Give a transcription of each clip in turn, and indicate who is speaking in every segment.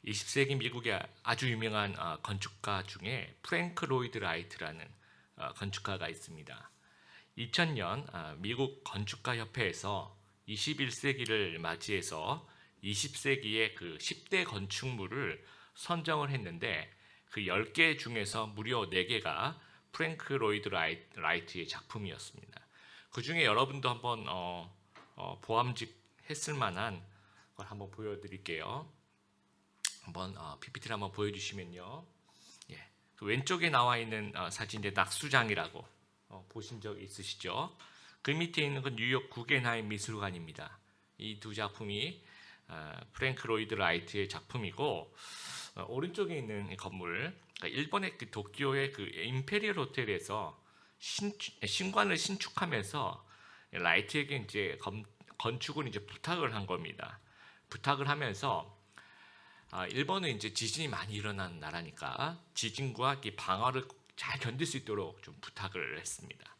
Speaker 1: 20세기 미국의 아주 유명한 건축가 중에 프랭크 로이드 라이트라는 건축가가 있습니다. 2000년 미국 건축가 협회에서 21세기를 맞이해서 20세기의 그 10대 건축물을 선정을 했는데 그 10개 중에서 무려 4개가 프랭크 로이드 라이트의 작품이었습니다. 그 중에 여러분도 한번 보암직했을 만한 걸 한번 보여드릴게요. 한번 PPT를 한번 보여주시면요. 예, 그 왼쪽에 나와 있는 사진인데 낙수장이라고 보신 적 있으시죠? 그 밑에 있는 건 뉴욕 구겐하임 미술관입니다. 이 두 작품이 프랭크 로이드 라이트의 작품이고 오른쪽에 있는 건물, 그러니까 일본의 그 도쿄의 그 임페리얼 호텔에서 신관을 신축하면서 라이트에게 이제 건축을 이제 부탁을 한 겁니다. 부탁을 하면서 일본은 이제 지진이 많이 일어나는 나라니까 지진과 방화를 잘 견딜 수 있도록 좀 부탁을 했습니다.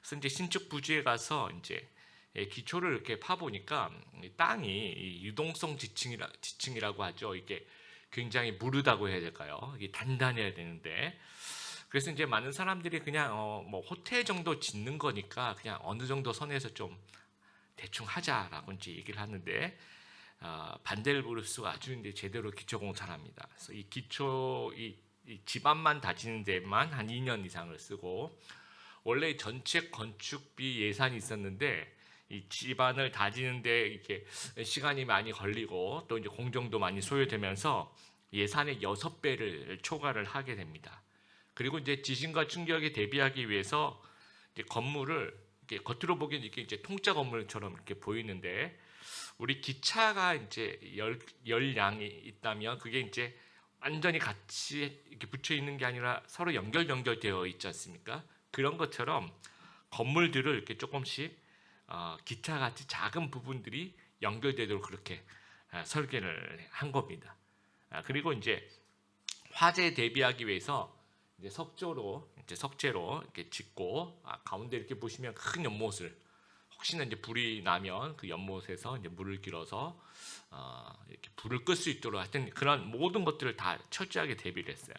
Speaker 1: 그래서 이제 신축 부지에 가서 이제 기초를 이렇게 파보니까 땅이 유동성 지층이라고 하죠. 이게 굉장히 무르다고 해야 될까요? 이게 단단해야 되는데 그래서 이제 많은 사람들이 그냥 뭐 호텔 정도 짓는 거니까 그냥 어느 정도 선에서 좀 대충 하자라고 이제 얘기를 하는데 반델브루스가 아주 이제 제대로 기초공사를 합니다. 그래서 이 기초 이 집안만 다지는 데만 한 2년 이상을 쓰고 원래 전체 건축비 예산이 있었는데 이 집안을 다지는데 이렇게 시간이 많이 걸리고 또 이제 공정도 많이 소요되면서 예산의 6배를 초과를 하게 됩니다. 그리고 이제 지진과 충격에 대비하기 위해서 이제 건물을 이렇게 겉으로 보기엔 이제 통짜 건물처럼 이렇게 보이는데 우리 기차가 이제 열량이 있다면 그게 이제 완전히 같이 이렇게 붙여 있는 게 아니라 서로 연결되어 있지 않습니까? 그런 것처럼 건물들을 이렇게 조금씩 기차 같이 작은 부분들이 연결되도록 그렇게 설계를 한 겁니다. 그리고 이제 화재에 대비하기 위해서 이제 석재로 이렇게 짓고 가운데 이렇게 보시면 큰 연못을 혹시나 이제 불이 나면 그 연못에서 이제 물을 길어서 이렇게 불을 끌 수 있도록 하여튼 그런 모든 것들을 다 철저하게 대비를 했어요.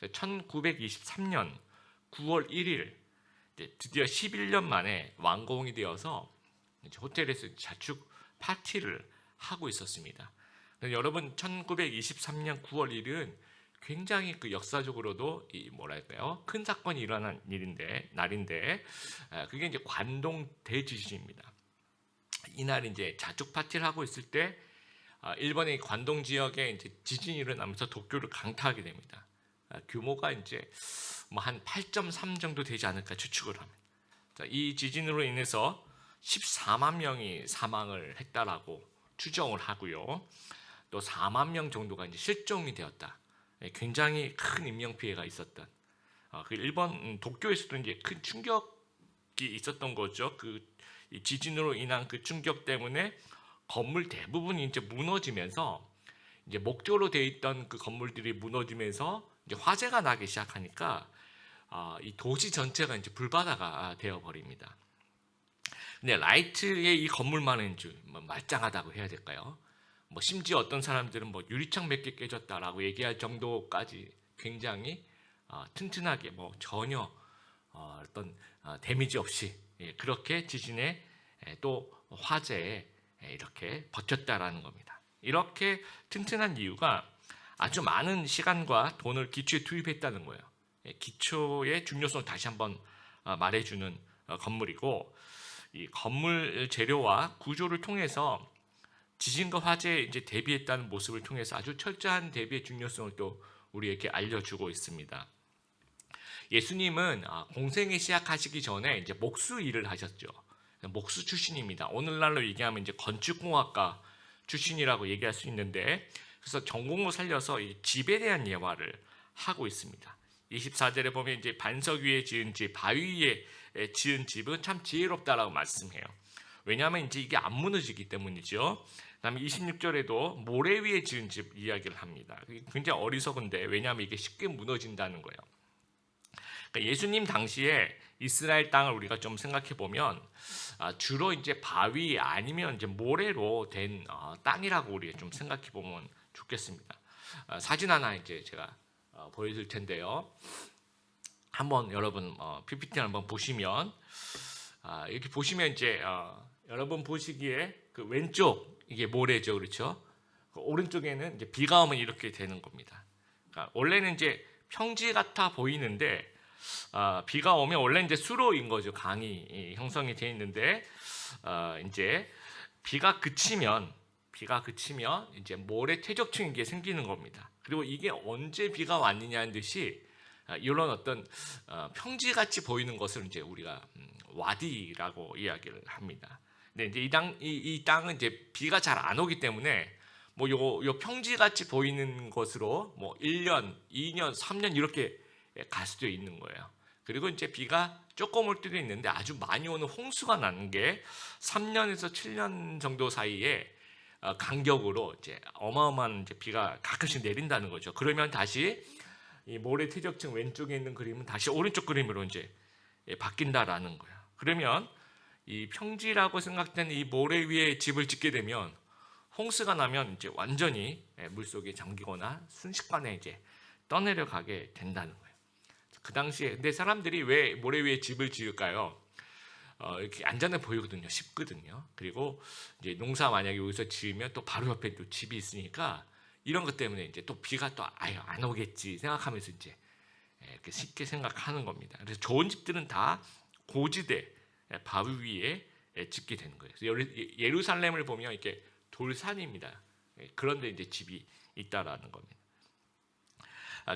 Speaker 1: 1923년 9월 1일 드디어 11년 만에 완공이 되어서 이제 호텔에서 자축 파티를 하고 있었습니다. 여러분 1923년 9월 1일은 굉장히 그 역사적으로도 뭐랄까요 큰 사건이 일어난 날인데 그게 이제 관동 대지진입니다. 이날 이제 자축 파티를 하고 있을 때 일본의 관동 지역에 이제 지진이 일어나면서 도쿄를 강타하게 됩니다. 규모가 이제 뭐 한 8.3 정도 되지 않을까 추측을 합니다. 이 지진으로 인해서 14만 명이 사망을 했다라고 추정을 하고요. 또 4만 명 정도가 이제 실종이 되었다. 굉장히 큰 인명 피해가 있었던 그 일본 도쿄에서도 이제 큰 충격이 있었던 거죠. 그 지진으로 인한 그 충격 때문에 건물 대부분이 이제 무너지면서 이제 목조로 되어 있던 그 건물들이 무너지면서 이제 화재가 나기 시작하니까 이 도시 전체가 이제 불바다가 되어 버립니다. 근데 라이트의 이 건물만은 좀 말짱하다고 해야 될까요? 뭐 심지어 어떤 사람들은 뭐 유리창 몇 개 깨졌다라고 얘기할 정도까지 굉장히 튼튼하게 뭐 전혀 어떤 데미지 없이 그렇게 지진에 또 화재에 이렇게 버텼다라는 겁니다. 이렇게 튼튼한 이유가 아주 많은 시간과 돈을 기초에 투입했다는 거예요. 기초의 중요성을 다시 한번 말해주는 건물이고 이 건물 재료와 구조를 통해서 지진과 화재에 이제 대비했다는 모습을 통해서 아주 철저한 대비의 중요성을 또 우리에게 알려주고 있습니다. 예수님은 공생에 시작하시기 전에 이제 목수 일을 하셨죠. 목수 출신입니다. 오늘날로 얘기하면 이제 건축공학과 출신이라고 얘기할 수 있는데 그래서 전공을 살려서 이 집에 대한 예화를 하고 있습니다. 24절에 보면 이제 반석 위에 지은 집, 바위 위에 지은 집은 참 지혜롭다라고 말씀해요. 왜냐하면 이제 이게 안 무너지기 때문이죠. 그다음에 26절에도 모래 위에 지은 집 이야기를 합니다. 굉장히 어리석은데 왜냐하면 이게 쉽게 무너진다는 거예요. 그러니까 예수님 당시에 이스라엘 땅을 우리가 좀 생각해 보면 주로 이제 바위 아니면 이제 모래로 된 땅이라고 우리가 좀 생각해 보면 좋겠습니다. 사진 하나 이제 제가 보여줄 텐데요. 한번 여러분 PPT 한번 보시면 이렇게 보시면 이제 여러분 보시기에 그 왼쪽 이게 모래죠, 그렇죠? 그 오른쪽에는 이제 비가 오면 이렇게 되는 겁니다. 그러니까 원래는 이제 평지 같아 보이는데 비가 오면 원래 이제 수로인 거죠. 강이 형성이 돼 있는데 이제 비가 그치면 이제 모래 퇴적층이 이게 생기는 겁니다. 그리고 이게 언제 비가 왔느냐는 듯이 이런 어떤 평지같이 보이는 것을 이제 우리가 와디라고 이야기를 합니다. 근데 이제 이 땅은 이제 비가 잘 안 오기 때문에 뭐 요 평지같이 보이는 것으로 뭐 1년, 2년, 3년 이렇게 갈 수도 있는 거예요. 그리고 이제 비가 조금 올 때도 있는데 아주 많이 오는 홍수가 나는 게 3년에서 7년 정도 사이에 간격으로 이제 어마어마한 이제 비가 가끔씩 내린다는 거죠. 그러면 다시 이 모래 퇴적층 왼쪽에 있는 그림은 다시 오른쪽 그림으로 이제 바뀐다라는 거예요. 그러면 이 평지라고 생각되는 이 모래 위에 집을 짓게 되면 홍수가 나면 이제 완전히 물속에 잠기거나 순식간에 이제 떠내려 가게 된다는 거예요. 그 당시에 근데 사람들이 왜 모래 위에 집을 지을까요? 이렇게 안전해 보이거든요. 쉽거든요. 그리고 이제 농사 만약에 여기서 지으면 또 바로 옆에 또 집이 있으니까 이런 것 때문에 이제 또 비가 또 아예 안 오겠지 생각하면서 이제 이렇게 쉽게 생각하는 겁니다. 그래서 좋은 집들은 다 고지대 바위 위에 짓게 되는 거예요. 그래서 예루살렘을 보면 이렇게 돌산입니다. 그런데 이제 집이 있다라는 겁니다.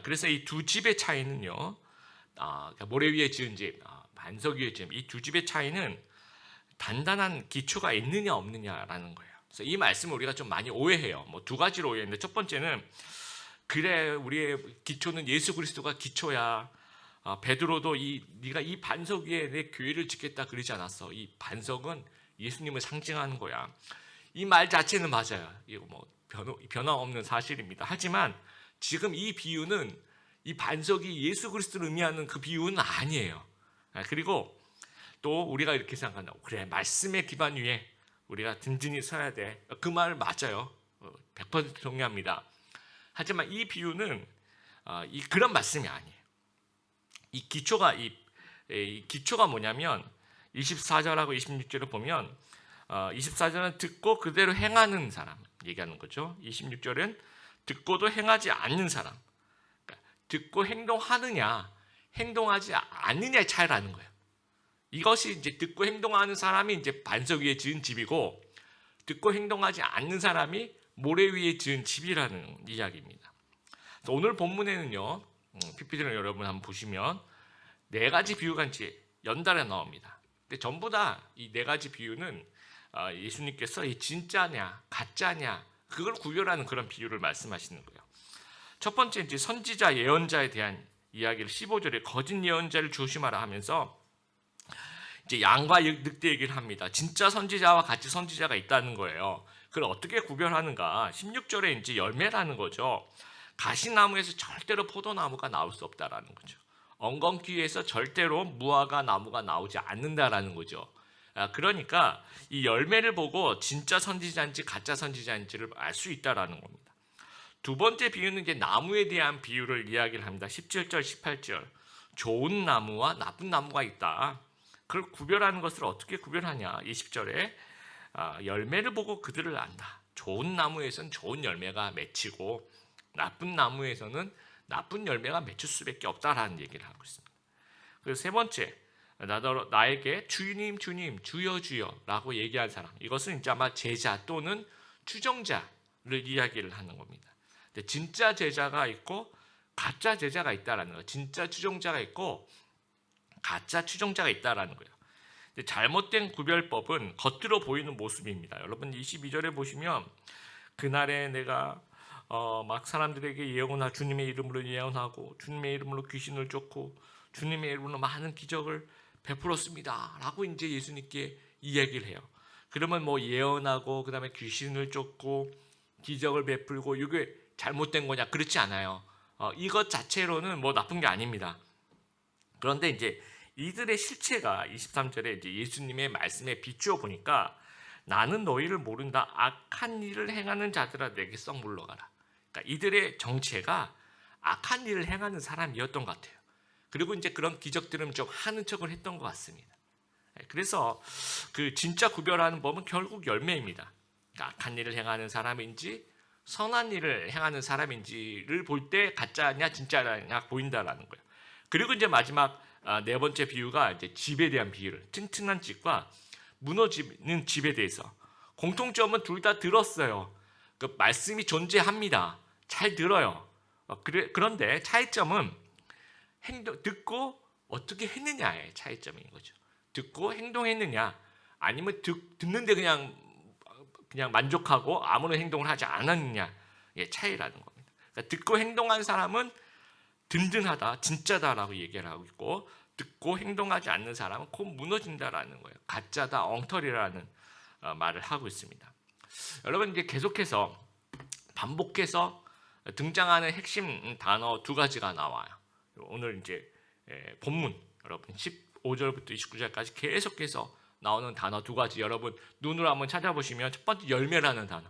Speaker 1: 그래서 이 두 집의 차이는요. 그러니까 모래 위에 지은 집, 반석 위에 지은 이 두 집의 차이는 단단한 기초가 있느냐 없느냐라는 거예요. 그래서 이 말씀을 우리가 좀 많이 오해해요. 뭐 두 가지로 오해했는데 첫 번째는 그래 우리의 기초는 예수 그리스도가 기초야. 베드로도 네가 이 반석 위에 내 교회를 짓겠다 그러지 않았어. 이 반석은 예수님을 상징하는 거야. 이 말 자체는 맞아요. 이거 뭐 변화 없는 사실입니다. 하지만 지금 이 비유는 이 반석이 예수 그리스도를 의미하는 그 비유는 아니에요. 그리고 또 우리가 이렇게 생각한다. 그래 말씀의 기반 위에 우리가 든든히 서야 돼. 그 말 맞아요. 100% 동의합니다. 하지만 이 비유는 그런 말씀이 아니에요. 이 기초가 뭐냐면 24절하고 26절을 보면 24절은 듣고 그대로 행하는 사람 얘기하는 거죠. 26절은 듣고도 행하지 않는 사람. 그러니까 듣고 행동하느냐, 행동하지 않느냐의 차이라는 거예요. 이것이 이제 듣고 행동하는 사람이 이제 반석 위에 지은 집이고, 듣고 행동하지 않는 사람이 모래 위에 지은 집이라는 이야기입니다. 그래서 오늘 본문에는요, PPT를 여러분 한번 보시면 네 가지 비유가 이제 연달아 나옵니다. 근데 전부 다 이 네 가지 비유는 예수님께서 이 진짜냐, 가짜냐 그걸 구별하는 그런 비유를 말씀하시는 거예요. 첫 번째 이제 선지자 예언자에 대한 이야기를 15절에 거짓 예언자를 조심하라 하면서 이제 양과 늑대 얘기를 합니다. 진짜 선지자와 가짜 선지자가 있다는 거예요. 그걸 어떻게 구별하는가? 16절에 이제 열매라는 거죠. 가시나무에서 절대로 포도나무가 나올 수 없다라는 거죠. 엉겅퀴에서 절대로 무화과 나무가 나오지 않는다라는 거죠. 그러니까 이 열매를 보고 진짜 선지자인지 가짜 선지자인지를 알 수 있다라는 겁니다. 두 번째 비유는 이제 나무에 대한 비유를 이야기를 합니다. 17절, 18절. 좋은 나무와 나쁜 나무가 있다. 그걸 구별하는 것을 어떻게 구별하냐? 20절에 열매를 보고 그들을 안다. 좋은 나무에서는 좋은 열매가 맺히고 나쁜 나무에서는 나쁜 열매가 맺힐 수밖에 없다라는 얘기를 하고 있습니다. 그리고 세 번째, 나에게 주님, 주님, 주여, 주여라고 얘기한 사람. 이것은 이제 아마 제자 또는 추종자를 이야기를 하는 겁니다. 근데 진짜 제자가 있고 가짜 제자가 있다라는 거예요. 진짜 추종자가 있고 가짜 추종자가 있다라는 거예요. 근데 잘못된 구별법은 겉으로 보이는 모습입니다. 여러분 22절에 보시면 그날에 내가 막 사람들에게 예언하 주님의 이름으로 예언하고 주님의 이름으로 귀신을 쫓고 주님의 이름으로 많은 기적을 베풀었습니다. 라고 이제 예수님께 이야기를 해요. 그러면 뭐 예언하고 그다음에 귀신을 쫓고 기적을 베풀고 이게 잘못된 거냐? 그렇지 않아요. 이것 자체로는 뭐 나쁜 게 아닙니다. 그런데 이제 이들의 실체가 23절에 이제 예수님의 말씀에 비추어 보니까 나는 너희를 모른다. 악한 일을 행하는 자들아 내게 썩 물러가라. 그러니까 그러니까 이들의 정체가 악한 일을 행하는 사람이었던 것 같아요. 그리고 이제 그런 기적들은 좀 하는 척을 했던 것 같습니다. 그래서 그 진짜 구별하는 법은 결국 열매입니다. 그러니까 악한 일을 행하는 사람인지 선한 일을 행하는 사람인지를 볼 때 가짜냐 진짜냐 보인다라는 거예요. 그리고 이제 마지막 네 번째 비유가 이제 집에 대한 비유를, 튼튼한 집과 무너지는 집에 대해서. 공통점은 둘 다 들었어요. 그 말씀이 존재합니다. 잘 들어요. 그런데 차이점은 듣고 어떻게 했느냐의 차이점인 거죠. 듣고 행동했느냐, 아니면 듣는데 그냥 만족하고 아무런 행동을 하지 않았느냐의 차이라는 겁니다. 그러니까 듣고 행동한 사람은 든든하다, 진짜다라고 얘기를 하고 있고, 듣고 행동하지 않는 사람은 곧 무너진다라는 거예요. 가짜다, 엉터리라는 말을 하고 있습니다. 여러분, 이제 계속해서 반복해서 등장하는 핵심 단어 두 가지가 나와요. 오늘 이제 본문 여러분 15절부터 29절까지 계속해서 나오는 단어 두 가지, 여러분 눈으로 한번 찾아보시면 첫 번째 열매라는 단어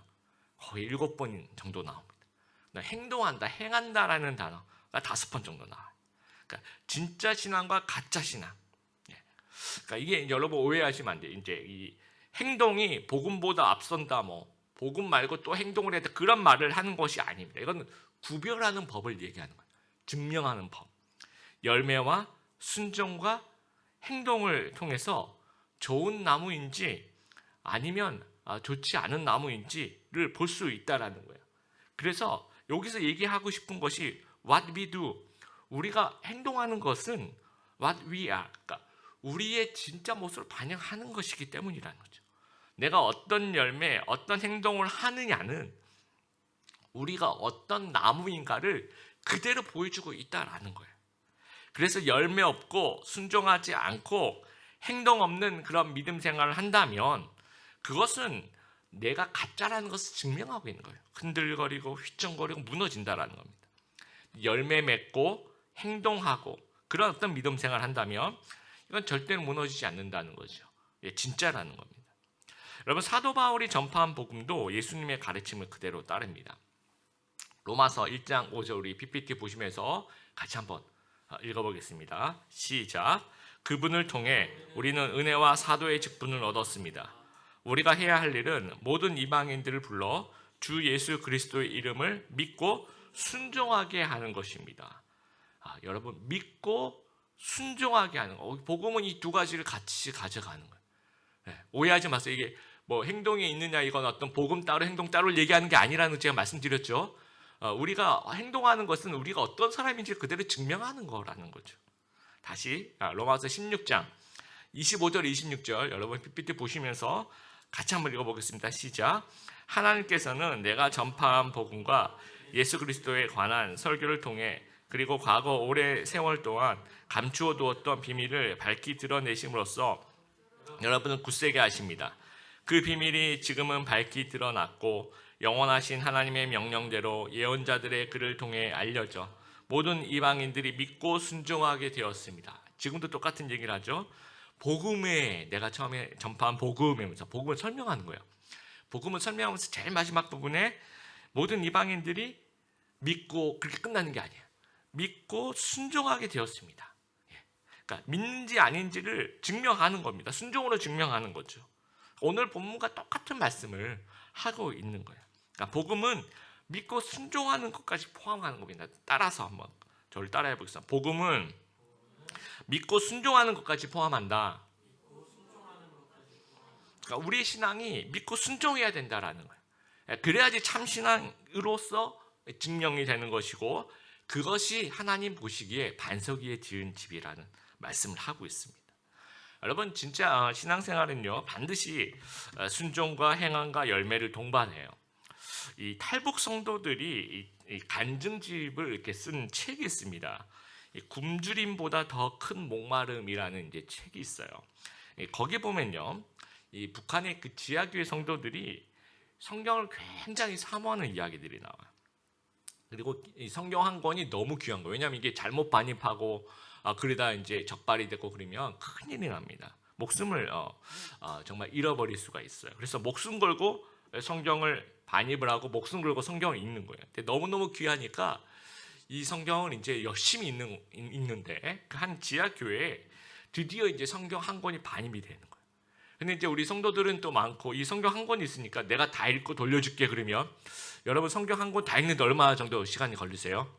Speaker 1: 거의 7번 정도 나옵니다. 행동한다, 행한다라는 단어가 5번 정도 나와요. 그러니까 진짜 신앙과 가짜 신앙. 그러니까 이게 여러분 오해하시면 안 돼요. 이제 이 행동이 복음보다 앞선다, 뭐 복음 말고 또 행동을 해야 돼, 그런 말을 하는 것이 아닙니다. 이건 구별하는 법을 얘기하는 거예요. 증명하는 법. 열매와 순종과 행동을 통해서 좋은 나무인지 아니면 좋지 않은 나무인지를 볼 수 있다라는 거예요. 그래서 여기서 얘기하고 싶은 것이 what we do, 우리가 행동하는 것은 what we are, 그러니까 우리의 진짜 모습을 반영하는 것이기 때문이라는 거죠. 내가 어떤 열매, 어떤 행동을 하느냐는 우리가 어떤 나무인가를 그대로 보여주고 있다라는 거예요. 그래서 열매 없고 순종하지 않고 행동 없는 그런 믿음 생활을 한다면 그것은 내가 가짜라는 것을 증명하고 있는 거예요. 흔들거리고 휘청거리고 무너진다라는 겁니다. 열매 맺고 행동하고 그런 어떤 믿음 생활을 한다면 이건 절대로 무너지지 않는다는 거죠. 진짜라는 겁니다. 여러분, 사도 바울이 전파한 복음도 예수님의 가르침을 그대로 따릅니다. 로마서 1장 5절 우리 PPT 보시면서 같이 한번 읽어보겠습니다. 시작. 그분을 통해 우리는 은혜와 사도의 직분을 얻었습니다. 우리가 해야 할 일은 모든 이방인들을 불러 주 예수 그리스도의 이름을 믿고 순종하게 하는 것입니다. 여러분, 믿고 순종하게 하는 거. 복음은 이 두 가지를 같이 가져가는 거예요. 오해하지 마세요. 이게 뭐 행동이 있느냐, 이건 어떤 복음 따로 행동 따로 얘기하는 게 아니라는 거 제가 말씀드렸죠. 우리가 행동하는 것은 우리가 어떤 사람인지 그대로 증명하는 거라는 거죠. 다시 로마서 16장 25절 26절 여러분 PPT 보시면서 같이 한번 읽어보겠습니다. 시작. 하나님께서는 내가 전파한 복음과 예수 그리스도에 관한 설교를 통해 그리고 과거 오래 세월 동안 감추어 두었던 비밀을 밝히 드러내심으로써 여러분을 굳세게 하십니다. 그 비밀이 지금은 밝히 드러났고 영원하신 하나님의 명령대로 예언자들의 글을 통해 알려져 모든 이방인들이 믿고 순종하게 되었습니다. 지금도 똑같은 얘기를 하죠. 복음에, 내가 처음에 전파한 복음이면서 복음을 설명하는 거예요. 복음을 설명하면서 제일 마지막 부분에 모든 이방인들이 믿고, 그렇게 끝나는 게 아니에요. 믿고 순종하게 되었습니다. 그러니까 믿는지 아닌지를 증명하는 겁니다. 순종으로 증명하는 거죠. 오늘 본문과 똑같은 말씀을 하고 있는 거예요. 그러니까 복음은 믿고 순종하는 것까지 포함하는 겁니다. 따라서 한번 저를 따라해 보겠습니다. 복음은 믿고 순종하는 것까지 포함한다. 그러니까 우리의 신앙이 믿고 순종해야 된다라는 거예요. 그래야지 참 신앙으로서 증명이 되는 것이고, 그것이 하나님 보시기에 반석 위에 지은 집이라는 말씀을 하고 있습니다. 여러분, 진짜 신앙생활은요 반드시 순종과 행함과 열매를 동반해요. 이 탈북 성도들이 이 간증집을 이렇게 쓴 책이 있습니다. 굶주림보다 더 큰 목마름이라는 이제 책이 있어요. 거기 보면요, 이 북한의 그 지하교회 성도들이 성경을 굉장히 사모하는 이야기들이 나와요. 그리고 이 성경 한 권이 너무 귀한 거예요. 왜냐하면 이게 잘못 반입하고 그러다 이제 적발이 되고 그러면 큰일이 납니다. 목숨을 정말 잃어버릴 수가 있어요. 그래서 목숨 걸고 성경을 반입을 하고 목숨 걸고 성경을 읽는 거예요. 근데 너무너무 귀하니까 이 성경을 이제 열심히 읽는데 그 한 지하 교회에 드디어 이제 성경 한 권이 반입이 되는 거예요. 근데 이제 우리 성도들은 또 많고 이 성경 한 권이 있으니까 내가 다 읽고 돌려줄게 그러면 여러분 성경 한 권 다 읽는데 얼마 정도 시간이 걸리세요?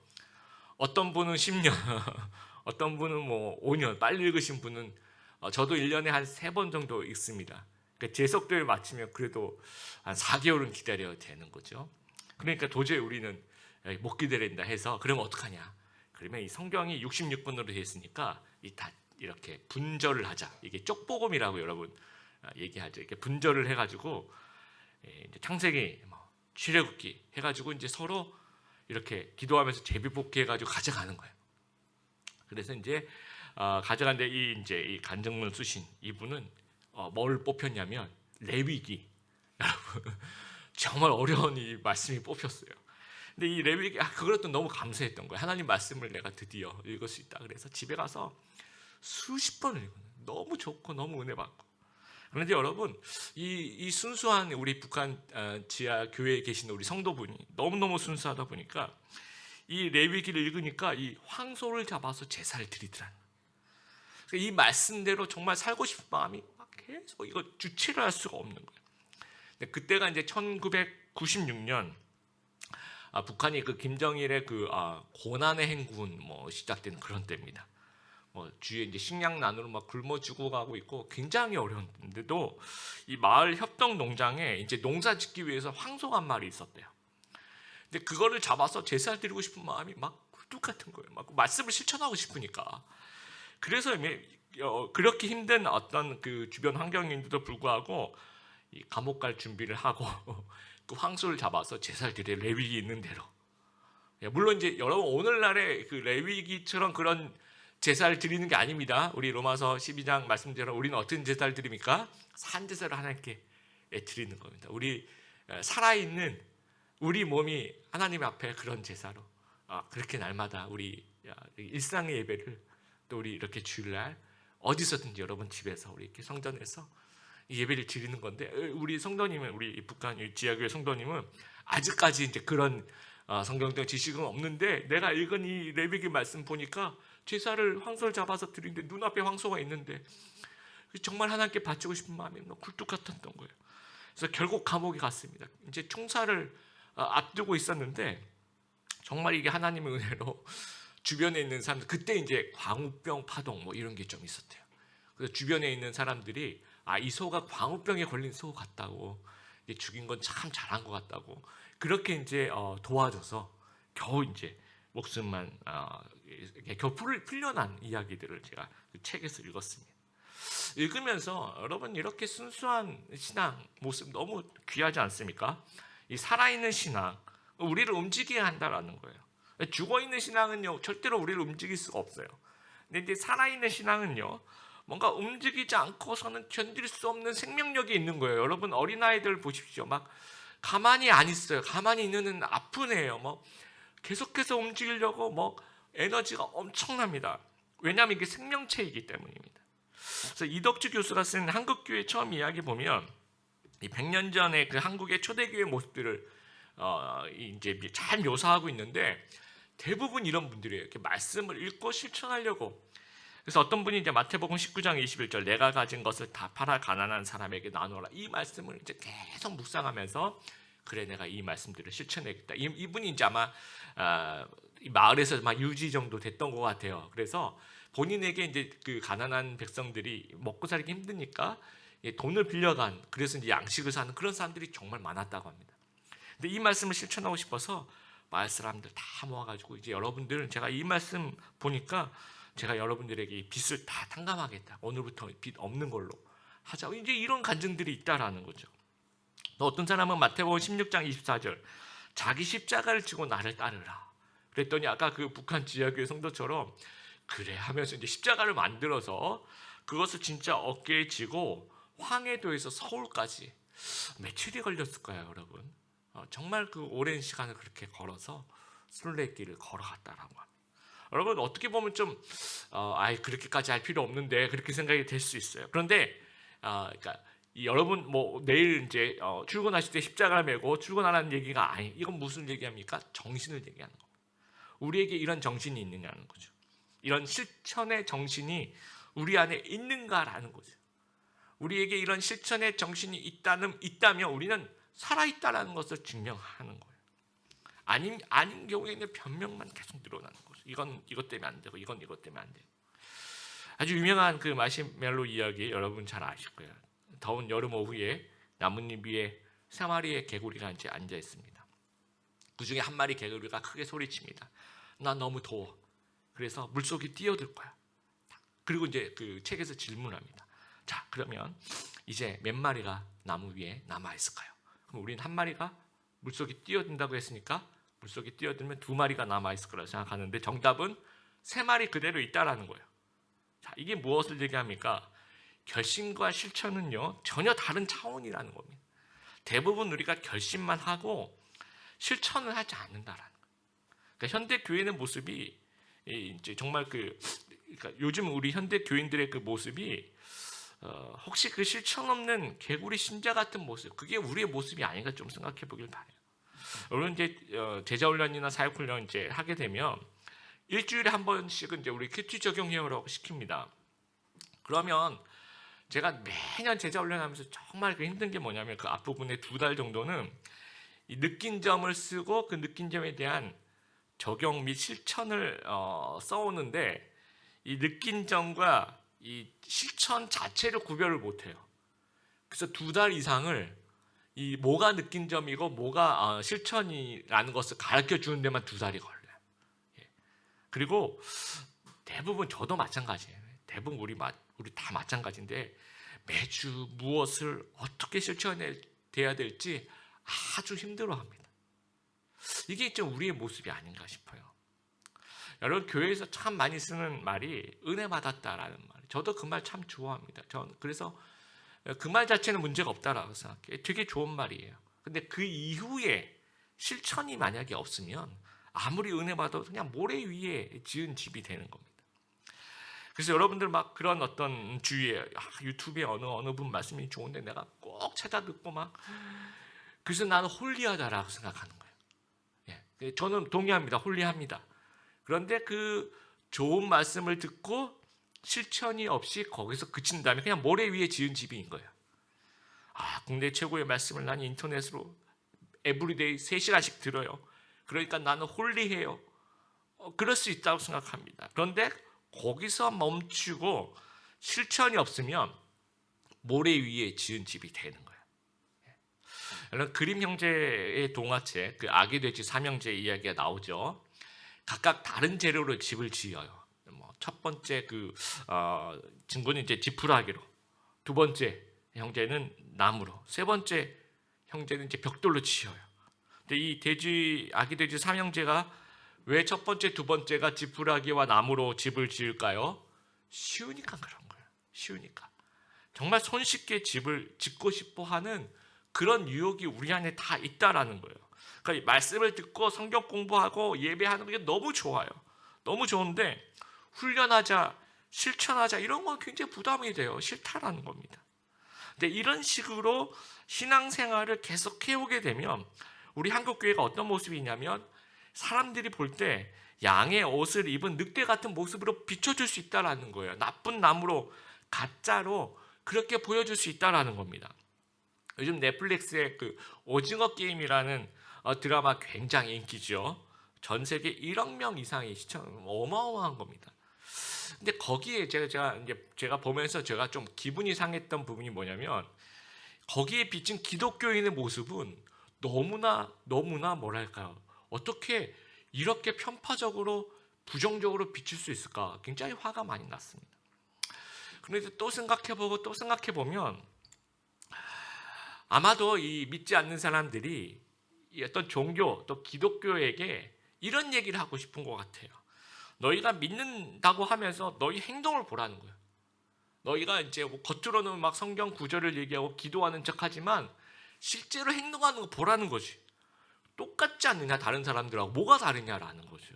Speaker 1: 어떤 분은 10년, 어떤 분은 뭐 5년, 빨리 읽으신 분은 저도 1년에 한 3번 정도 읽습니다. 그러니까 제 속도에 맞추면 그래도 한 4개월은 기다려야 되는 거죠. 그러니까 도저히 우리는 못 기다린다 해서 그러면 어떡하냐? 그러면 이 성경이 66권으로 되어 있으니까 다 이렇게 분절을 하자. 이게 쪽복음이라고 여러분 얘기하죠. 이렇게 분절을 해가지고 이제 창세기, 출애굽기 해가지고 이제 서로 이렇게 기도하면서 제비뽑기 해가지고 가져가는 거예요. 그래서 이제 가져간데 이 간증문 쓰신 이분은 뭘 뽑혔냐면 레위기. 여러분 정말 어려운 이 말씀이 뽑혔어요. 근데 이 레위기 그것도 너무 감사했던 거예요. 하나님 말씀을 내가 드디어 읽을 수 있다. 그래서 집에 가서 수십 번을 읽어요. 너무 좋고 너무 은혜 받고. 그런데 여러분 이 순수한 우리 북한 지하 교회에 계신 우리 성도분이 너무너무 순수하다 보니까 이 레위기를 읽으니까 이 황소를 잡아서 제사를 드리더라는 거예요. 이 말씀대로 정말 살고 싶은 마음이 막 계속 이거 주체를 할 수가 없는 거예요. 근데 그때가 이제 1996년 북한이 그 김정일의 그 고난의 행군 시작된 그런 때입니다. 주위에 이제 식량난으로 막 굶어 죽어가고 있고 굉장히 어려운데도 이 마을 협동 농장에 이제 농사 짓기 위해서 황소가 한 마리 있었대요. 근데 그거를 잡아서 제사를 드리고 싶은 마음이 막 굴뚝 같은 거예요. 막 말씀을 실천하고 싶으니까. 그래서 그렇게 힘든 어떤 그 주변 환경인데도 불구하고 이 감옥 갈 준비를 하고 그 황소를 잡아서 제사를 드려 레위기 있는 대로. 물론 이제 여러분 오늘날의 그 레위기처럼 그런 제사를 드리는 게 아닙니다. 우리 로마서 12장 말씀대로 우리는 어떤 제사를 드립니까? 산제사를 하나님께 드리는 겁니다. 우리 살아있는 우리 몸이 하나님 앞에 그런 제사로 그렇게 날마다 우리 일상의 예배를 또 우리 이렇게 주일날 어디서든지 여러분 집에서 우리 이렇게 성전에서 예배를 드리는 건데 우리 성도님은 우리 북한 지하교회 성도님은 아직까지 이제 그런 성경적 지식은 없는데 내가 읽은 이 레위기 말씀 보니까 제사를 황소를 잡아서 드리는데 눈앞에 황소가 있는데 정말 하나님께 바치고 싶은 마음이 너무 굴뚝 같았던 거예요. 그래서 결국 감옥에 갔습니다. 이제 총살을 앞두고 있었는데 정말 이게 하나님의 은혜로 주변에 있는 사람들 그때 이제 광우병 파동 이런 게 좀 있었대요. 그래서 주변에 있는 사람들이 이 소가 광우병에 걸린 소 같다고 죽인 건 참 잘한 것 같다고 그렇게 이제 도와줘서 겨우 이제 목숨만 겨우 풀려난 이야기들을 제가 그 책에서 읽었습니다. 읽으면서 여러분 이렇게 순수한 신앙 모습 너무 귀하지 않습니까? 이 살아있는 신앙 우리를 움직여야 한다라는 거예요. 죽어있는 신앙은요 절대로 우리를 움직일 수가 없어요. 근데 이제 살아있는 신앙은요 뭔가 움직이지 않고서는 견딜 수 없는 생명력이 있는 거예요. 여러분 어린아이들 보십시오. 막 가만히 안 있어요. 가만히 있는 애는 아픈 애예요. 계속해서 움직이려고 에너지가 엄청납니다. 왜냐하면 이게 생명체이기 때문입니다. 그래서 이덕주 교수가 쓴 한국교회 처음 이야기 보면 이 100년 전에 그 한국의 초대교회 모습들을 이제 잘 묘사하고 있는데 대부분 이런 분들이에요. 이렇게 말씀을 읽고 실천하려고. 그래서 어떤 분이 이제 마태복음 19장 21절 내가 가진 것을 다 팔아 가난한 사람에게 나누어라 이 말씀을 이제 계속 묵상하면서 그래 내가 이 말씀들을 실천해야겠다. 이분이 이제 아마 이 마을에서 막 유지 정도 됐던 것 같아요. 그래서 본인에게 이제 그 가난한 백성들이 먹고 살기 힘드니까 돈을 빌려간 그래서 이제 양식을 사는 그런 사람들이 정말 많았다고 합니다. 근데 이 말씀을 실천하고 싶어서 마을 사람들 다 모아가지고 이제 여러분들은 제가 이 말씀 보니까 제가 여러분들에게 이 빚을 다 탕감하겠다. 오늘부터 빚 없는 걸로 하자. 이제 이런 간증들이 있다라는 거죠. 또 어떤 사람은 마태복음 16장 24절 자기 십자가를 지고 나를 따르라. 그랬더니 아까 그 북한 지하교회 성도처럼 그래 하면서 이제 십자가를 만들어서 그것을 진짜 어깨에 지고 황해도에서 서울까지 며칠이 걸렸을까요, 여러분? 정말 그 오랜 시간을 그렇게 걸어서 순례길을 걸어갔다라고 합니다. 여러분 어떻게 보면 좀 그렇게까지 할 필요 없는데 그렇게 생각이 될 수 있어요. 그런데 그러니까 여러분 뭐 내일 이제 출근하실 때 십자가를 메고 출근하라는 얘기가 아니, 이건 무슨 얘기합니까? 정신을 얘기하는 겁니다. 우리에게 이런 정신이 있느냐는 거죠. 이런 실천의 정신이 우리 안에 있는가라는 거죠. 우리에게 이런 실천의 정신이 있다면 우리는 살아있다라는 것을 증명하는 거예요. 아닌 경우에는 변명만 계속 늘어나는 거죠. 이건 이것 때문에 안 되고, 이건 이것 때문에 안 되고. 아주 유명한 그 마시멜로 이야기 여러분 잘 아실 거예요. 더운 여름 오후에 나뭇잎 위에 세 마리의 개구리가 이제 앉아 있습니다. 그 중에 한 마리 개구리가 크게 소리칩니다. 나 너무 더워. 그래서 물속에 뛰어들 거야. 그리고 이제 그 책에서 질문합니다. 자, 그러면 이제 몇 마리가 나무 위에 남아 있을까요? 그럼 우리는 한 마리가 물속에 뛰어든다고 했으니까 물속에 뛰어들면 두 마리가 남아 있을 거라고 생각하는데 정답은 세 마리 그대로 있다라는 거예요. 자, 이게 무엇을 얘기합니까? 결심과 실천은요 전혀 다른 차원이라는 겁니다. 대부분 우리가 결심만 하고 실천을 하지 않는다라는 거예요. 그러니까 현대 교회의 모습이 이제 정말 그러니까 요즘 우리 현대 교인들의 그 모습이 혹시 그 실천 없는 개구리 신자 같은 모습, 그게 우리의 모습이 아닌가 좀 생각해 보길 바래요. 여러분 이제 제자 훈련이나 사역 훈련 이제 하게 되면 일주일에 한 번씩은 이제 우리 큐티 적용해오라고 시킵니다. 그러면 제가 매년 제자 훈련하면서 정말 그 힘든 게 뭐냐면 그 앞부분에 2달 정도는 이 느낀 점을 쓰고 그 느낀 점에 대한 적용 및 실천을 써오는데 이 느낀 점과 이 실천 자체를 구별을 못해요. 그래서 2달 이상을 이 뭐가 느낀 점이고 뭐가 실천이라는 것을 가르쳐 주는 데만 2달이 걸려요. 그리고 대부분 저도 마찬가지예요. 대부분 우리 다 마찬가지인데 매주 무엇을 어떻게 실천해야 될지 아주 힘들어합니다. 이게 좀 우리의 모습이 아닌가 싶어요. 여러분 교회에서 참 많이 쓰는 말이 은혜 받았다라는 말. 저도 그 말 참 좋아합니다. 그래서 그 말 자체는 문제가 없다라고 생각해요. 되게 좋은 말이에요. 근데 그 이후에 실천이 만약에 없으면 아무리 은혜 받아도 그냥 모래 위에 지은 집이 되는 겁니다. 그래서 여러분들 막 그런 어떤 주위에 유튜브에 어느 분 말씀이 좋은데 내가 꼭 찾아 듣고 막 그래서 나는 홀리하다라고 생각하는 거예요. 예. 저는 동의합니다. 홀리합니다. 그런데 그 좋은 말씀을 듣고 실천이 없이 거기서 그친다면 그냥 모래 위에 지은 집인 거예요. 국내 최고의 말씀을 난 인터넷으로 에브리데이 3시간씩 들어요. 그러니까 나는 홀리해요. 그럴 수 있다고 생각합니다. 그런데 거기서 멈추고 실천이 없으면 모래 위에 지은 집이 되는 거예요. 여러분 그림 형제의 동화책 그 아기 돼지 삼형제 이야기가 나오죠. 각각 다른 재료로 집을 지어요. 첫 번째 친구는 이제 지푸라기로, 두 번째 형제는 나무로, 세 번째 형제는 이제 벽돌로 지어요. 근데 이 아기 돼지 삼형제가 왜 첫 번째, 두 번째가 지푸라기와 나무로 집을 지을까요? 쉬우니까 그런 거예요. 쉬우니까. 정말 손쉽게 집을 짓고 싶어 하는 그런 유혹이 우리 안에 다 있다라는 거예요. 그러니까 말씀을 듣고 성경 공부하고 예배하는 게 너무 좋아요. 너무 좋은데 훈련하자, 실천하자 이런 건 굉장히 부담이 돼요. 싫다라는 겁니다. 근데 이런 식으로 신앙생활을 계속 해오게 되면 우리 한국교회가 어떤 모습이냐면 사람들이 볼 때 양의 옷을 입은 늑대 같은 모습으로 비춰줄 수 있다라는 거예요. 나쁜 나무로, 가짜로 그렇게 보여줄 수 있다라는 겁니다. 요즘 넷플릭스의 그 오징어 게임이라는 드라마 굉장히 인기죠. 전 세계 1억 명 이상이 시청, 어마어마한 겁니다. 근데 거기에 제가 보면서 제가 좀 기분이 상했던 부분이 뭐냐면 거기에 비친 기독교인의 모습은 너무나 뭐랄까요? 어떻게 이렇게 편파적으로 부정적으로 비칠 수 있을까? 굉장히 화가 많이 났습니다. 그런데 또 생각해보면 아마도 이 믿지 않는 사람들이 이 어떤 종교 또 기독교에게 이런 얘기를 하고 싶은 것 같아요. 너희가 믿는다고 하면서 너희 행동을 보라는 거예요. 너희가 이제 겉으로는 막 성경 구절을 얘기하고 기도하는 척하지만 실제로 행동하는 거 보라는 거지. 똑같지 않느냐 다른 사람들하고 뭐가 다르냐라는 거죠.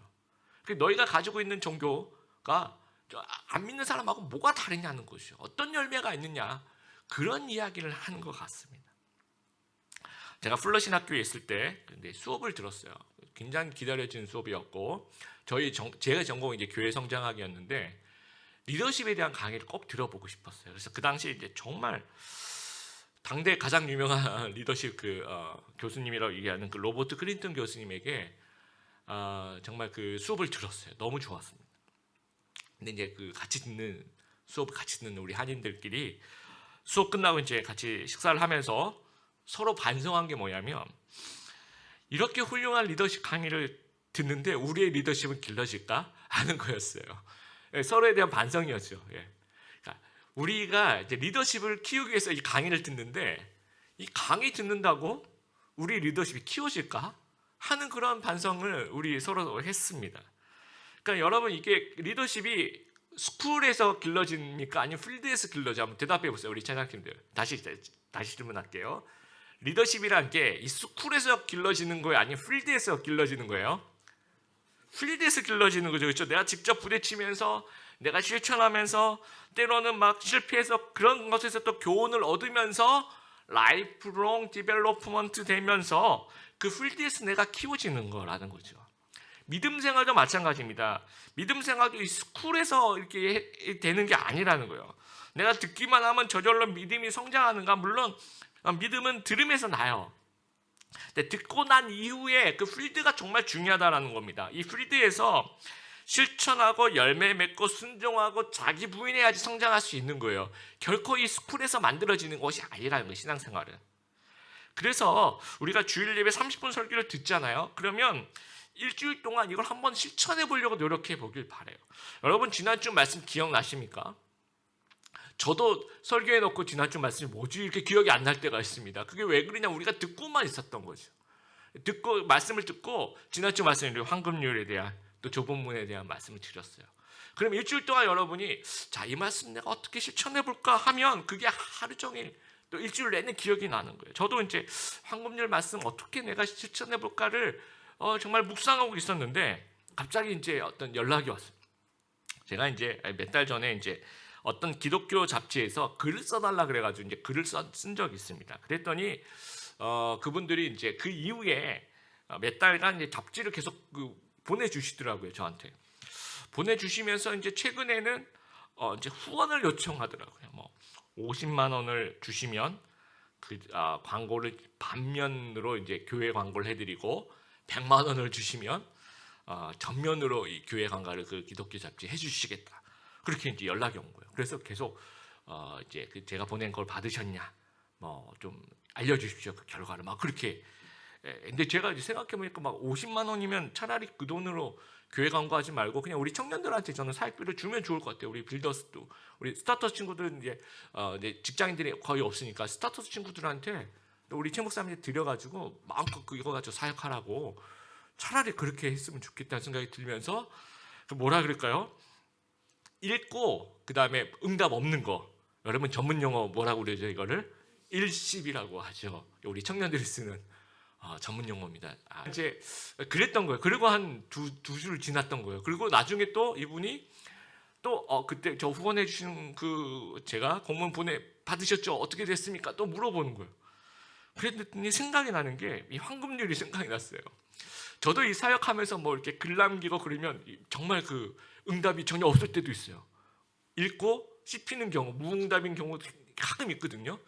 Speaker 1: 너희가 가지고 있는 종교가 안 믿는 사람하고 뭐가 다르냐는 거죠. 어떤 열매가 있느냐. 그런 이야기를 하는 것 같습니다. 제가 플러신 학교에 있을 때 근데 수업을 들었어요. 굉장히 기다려지는 수업이었고 제가 전공이 이제 교회 성장학이었는데 리더십에 대한 강의를 꼭 들어보고 싶었어요. 그래서 그 당시에 이제 정말 당대 가장 유명한 리더십 교수님이라고 얘기하는 그 로버트 클린턴 교수님에게 정말 그 수업을 들었어요. 너무 좋았습니다. 근데 이제 그 수업 같이 듣는 우리 한인들끼리 수업 끝나고 이제 같이 식사를 하면서 서로 반성한 게 뭐냐면 이렇게 훌륭한 리더십 강의를 듣는데 우리의 리더십은 길러질까 하는 거였어요. 서로에 대한 반성이었죠. 그러니까 우리가 이제 리더십을 키우기 위해서 이 강의를 듣는데 이 강의 듣는다고 우리 리더십이 키워질까 하는 그런 반성을 우리 서로 했습니다. 그러니까 여러분 이게 리더십이 스쿨에서 길러집니까? 아니면 필드에서 길러져? 한번 대답해 보세요. 우리 찬양팀들. 다시 질문할게요. 리더십이란 게 이 스쿨에서 길러지는 거예요? 아니면 필드에서 길러지는 거예요? 필드에서 길러지는 거죠. 그렇죠? 내가 직접 부딪히면서 내가 실천하면서 때로는 막 실패해서 그런 것에서 또 교훈을 얻으면서 라이프롱 디벨로프먼트 되면서 그 필드에서 내가 키워지는 거라는 거죠. 믿음 생활도 마찬가지입니다. 믿음 생활도 이 스쿨에서 이렇게 되는 게 아니라는 거예요. 내가 듣기만 하면 저절로 믿음이 성장하는가? 물론 믿음은 들음에서 나요. 근데 듣고 난 이후에 그 필드가 정말 중요하다는 겁니다. 이 필드에서 실천하고 열매 맺고 순종하고 자기 부인해야지 성장할 수 있는 거예요. 결코 이 스쿨에서 만들어지는 것이 아니라는 거예요. 신앙생활은. 그래서 우리가 주일 예배 30분 설교를 듣잖아요. 그러면 일주일 동안 이걸 한번 실천해 보려고 노력해 보길 바라요. 여러분 지난주 말씀 기억나십니까? 저도 설교해 놓고 지난주 말씀이 뭐지 이렇게 기억이 안 날 때가 있습니다. 그게 왜 그러냐 우리가 듣고만 있었던 거죠. 말씀을 듣고 지난주 말씀에 황금률에 대한 또 조본문에 대한 말씀을 드렸어요. 그럼 일주일 동안 여러분이 자, 이 말씀 내가 어떻게 실천해 볼까 하면 그게 하루 종일 또 일주일 내내 기억이 나는 거예요. 저도 이제 황금률 말씀 어떻게 내가 실천해 볼까를 정말 묵상하고 있었는데 갑자기 이제 어떤 연락이 왔어요. 제가 이제 몇 달 전에 이제 어떤 기독교 잡지에서 글을 써달라 그래가지고 이제 글을 쓴 적이 있습니다. 그랬더니 그분들이 이제 그 이후에 몇 달간 이제 잡지를 계속 보내주시더라고요. 저한테 보내주시면서 이제 최근에는 이제 후원을 요청하더라고요. 뭐 50만 원을 주시면 광고를 반면으로 이제 교회 광고를 해드리고 100만 원을 주시면 전면으로 이 교회 광고를 그 기독교 잡지 해주시겠다. 그렇게 이제 연락이 온 거예요. 그래서 계속 이제 제가 보낸 걸 받으셨냐, 뭐 좀 알려주십시오. 그 결과를 막 그렇게. 근데 제가 이제 생각해 보니까 막 50만 원이면 차라리 그 돈으로 교회 광고하지 말고 그냥 우리 청년들한테 저는 사역비를 주면 좋을 것 같아요. 우리 빌더스도, 우리 스타터스 친구들은 이제 직장인들이 거의 없으니까 스타터스 친구들한테 또 우리 최 목사님한테 드려가지고 마음껏 그거 가지고 사역하라고 차라리 그렇게 했으면 좋겠다는 생각이 들면서 뭐라 그럴까요? 읽고 그 다음에 응답 없는 거, 여러분 전문 용어 뭐라고 그러죠? 이거를 일십이라고 하죠. 우리 청년들이 쓰는 전문 용어입니다. 이제 그랬던 거예요. 그리고 한 두 줄 지났던 거예요. 그리고 나중에 또 이분이 또 그때 저 후원해 주신 제가 공문 받으셨죠? 어떻게 됐습니까? 또 물어보는 거예요. 그랬더니 생각이 나는 게 이 황금률이 생각이 났어요. 저도 이 사역하면서 뭐 이렇게 글 남기고 그러면 정말 그 응답이 전혀 없을 때도 있어요. 읽고 씹히는 경우, 무응답인 경우도 가끔 있거든요.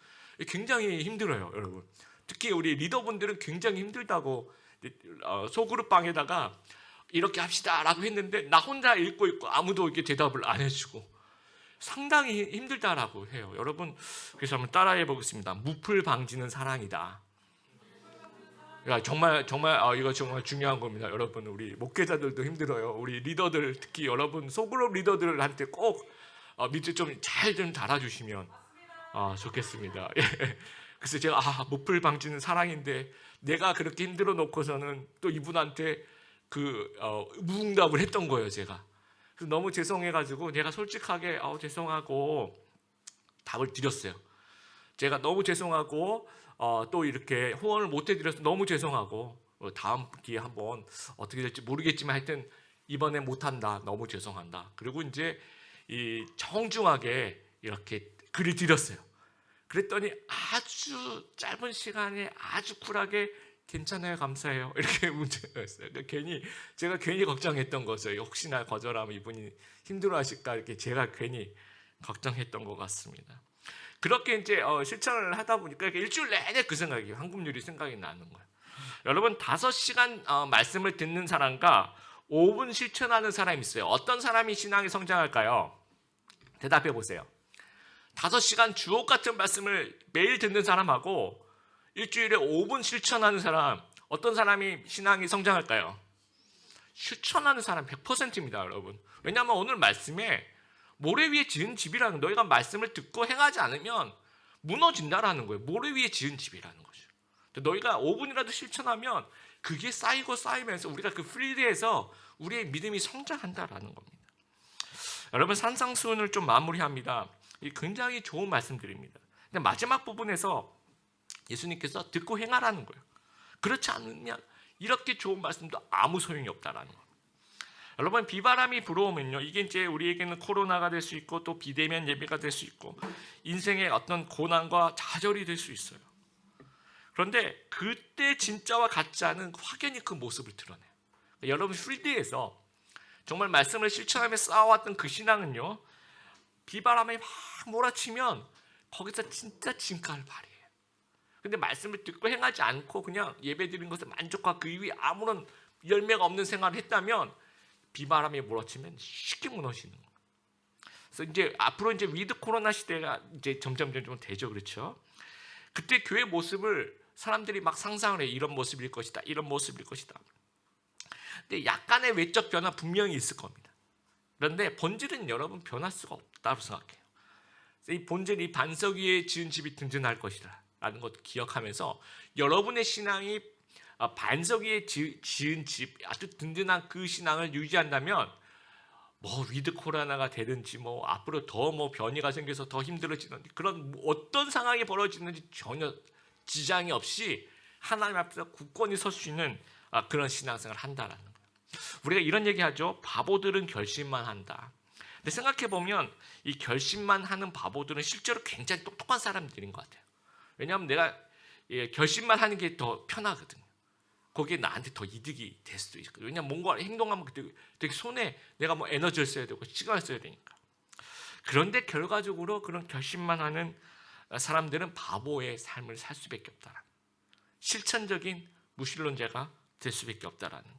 Speaker 1: 굉장히 힘들어요, 여러분. 특히 우리 리더분들은 굉장히 힘들다고 소그룹 방에다가 이렇게 합시다라고 했는데 나 혼자 읽고 있고 아무도 이렇게 대답을 안 해주고 상당히 힘들다라고 해요. 여러분 그래서 한번 따라해 보겠습니다. 무풀 방지는 사랑이다. 정말 이거 정말 중요한 겁니다. 여러분 우리 목회자들도 힘들어요. 우리 리더들 특히 여러분 소그룹 리더들한테 꼭 밑에 좀 달아주시면 좋겠습니다. 그래서 제가 무풀 방지는 사랑인데 내가 그렇게 힘들어 놓고서는 또 이분한테 무응답을 했던 거예요. 제가 그래서 너무 죄송해가지고 제가 솔직하게 죄송하고 답을 드렸어요. 제가 너무 죄송하고 또 이렇게 후원을 못 해드려서 너무 죄송하고 다음 기회에 한번 어떻게 될지 모르겠지만 하여튼 이번에 못한다. 너무 죄송한다. 그리고 이제 이 정중하게 이렇게 글을 드렸어요. 그랬더니 아주 짧은 시간에 아주 쿨하게 괜찮아요, 감사해요 이렇게 문자였어요. 제가 괜히 걱정했던 거죠. 혹시나 거절하면 이분이 힘들어하실까 이렇게 제가 괜히 걱정했던 것 같습니다. 그렇게 이제 실천을 하다 보니까 일주일 내내 그 생각이 황금률이 생각이 나는 거예요. 여러분 5시간 말씀을 듣는 사람과 5분 실천하는 사람이 있어요. 어떤 사람이 신앙이 성장할까요? 대답해 보세요. 5시간 주옥 같은 말씀을 매일 듣는 사람하고 일주일에 5분 실천하는 사람, 어떤 사람이 신앙이 성장할까요? 실천하는 사람 100%입니다, 여러분. 왜냐하면 오늘 말씀에 모래 위에 지은 집이라는, 너희가 말씀을 듣고 행하지 않으면 무너진다라는 거예요. 모래 위에 지은 집이라는 거죠. 너희가 5분이라도 실천하면 그게 쌓이고 쌓이면서 우리가 그 필드에서 우리의 믿음이 성장한다라는 겁니다. 여러분 산상수훈을 좀 마무리합니다. 굉장히 좋은 말씀드립니다. 근데 마지막 부분에서 예수님께서 듣고 행하라는 거예요. 그렇지 않으면 이렇게 좋은 말씀도 아무 소용이 없다라는 거예요. 여러분 비바람이 불어오면요, 이게 이제 우리에게는 코로나가 될 수 있고 또 비대면 예배가 될 수 있고 인생의 어떤 고난과 좌절이 될 수 있어요. 그런데 그때 진짜와 가짜는 확연히 그 모습을 드러내요. 여러분 필드에서 정말 말씀을 실천하며 쌓아왔던 그 신앙은요, 비바람이 막 몰아치면 거기서 진짜 진가를 발휘해요. 근데 말씀을 듣고 행하지 않고 그냥 예배드린 것에 만족하고 그 이후에 아무런 열매가 없는 생활을 했다면 비바람이 몰아치면 쉽게 무너지는 거예요. 그래서 이제 앞으로 이제 위드 코로나 시대가 이제 점점 되죠, 그렇죠? 그때 교회 모습을 사람들이 막 상상을 해요. 이런 모습일 것이다, 이런 모습일 것이다. 근데 약간의 외적 변화 분명히 있을 겁니다. 그런데 본질은 여러분 변할 수가 없다고 생각해요. 이 본질이 반석 위에 지은 집이 든든할 것이다 라는 것도 기억하면서 여러분의 신앙이 반석 위에 지은 집, 아주 든든한 그 신앙을 유지한다면 뭐 위드 코로나가 되든지 뭐 앞으로 더 뭐 변이가 생겨서 더 힘들어지는지 그런 어떤 상황이 벌어지는지 전혀 지장이 없이 하나님 앞에서 굳건히 설 수 있는 그런 신앙생활을 한다라는 거예요. 우리가 이런 얘기하죠. 바보들은 결심만 한다. 근데 생각해 보면 이 결심만 하는 바보들은 실제로 굉장히 똑똑한 사람들인 것 같아요. 왜냐하면 내가 결심만 하는 게 더 편하거든요. 거기에 나한테 더 이득이 될 수도 있거든요. 왜냐하면 뭔가 행동하면 되게 손에 내가 뭐 에너지를 써야 되고 시간을 써야 되니까. 그런데 결과적으로 그런 결심만 하는 사람들은 바보의 삶을 살 수밖에 없다. 실천적인 무신론자가 될 수밖에 없다라는 거.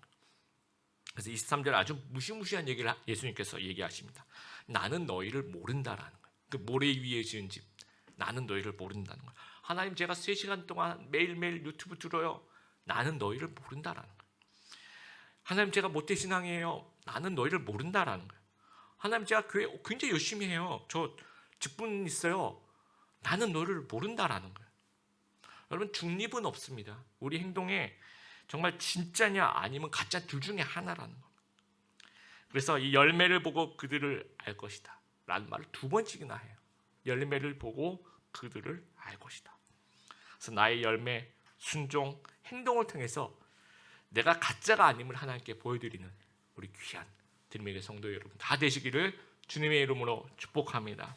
Speaker 1: 그래서 23절 아주 무시무시한 얘기를 예수님께서 얘기하십니다. 나는 너희를 모른다라는 거예요. 그 모래 위에 지은 집, 나는 너희를 모른다는 거예요. 하나님 제가 3시간 동안 매일매일 유튜브 들어요. 나는 너희를 모른다라는 거예요. 하나님 제가 모태신앙이에요. 나는 너희를 모른다라는 거예요. 하나님 제가 교회 굉장히 열심히 해요. 저 직분 있어요. 나는 너를 모른다라는 거예요. 여러분 중립은 없습니다. 우리 행동에 정말 진짜냐 아니면 가짜 둘 중에 하나라는 겁니다. 그래서 이 열매를 보고 그들을 알 것이다 라는 말을 2번씩이나 해요. 열매를 보고 그들을 알 것이다. 그래서 나의 열매, 순종, 행동을 통해서 내가 가짜가 아님을 하나님께 보여드리는 우리 귀한 들매개 성도 여러분 다 되시기를 주님의 이름으로 축복합니다.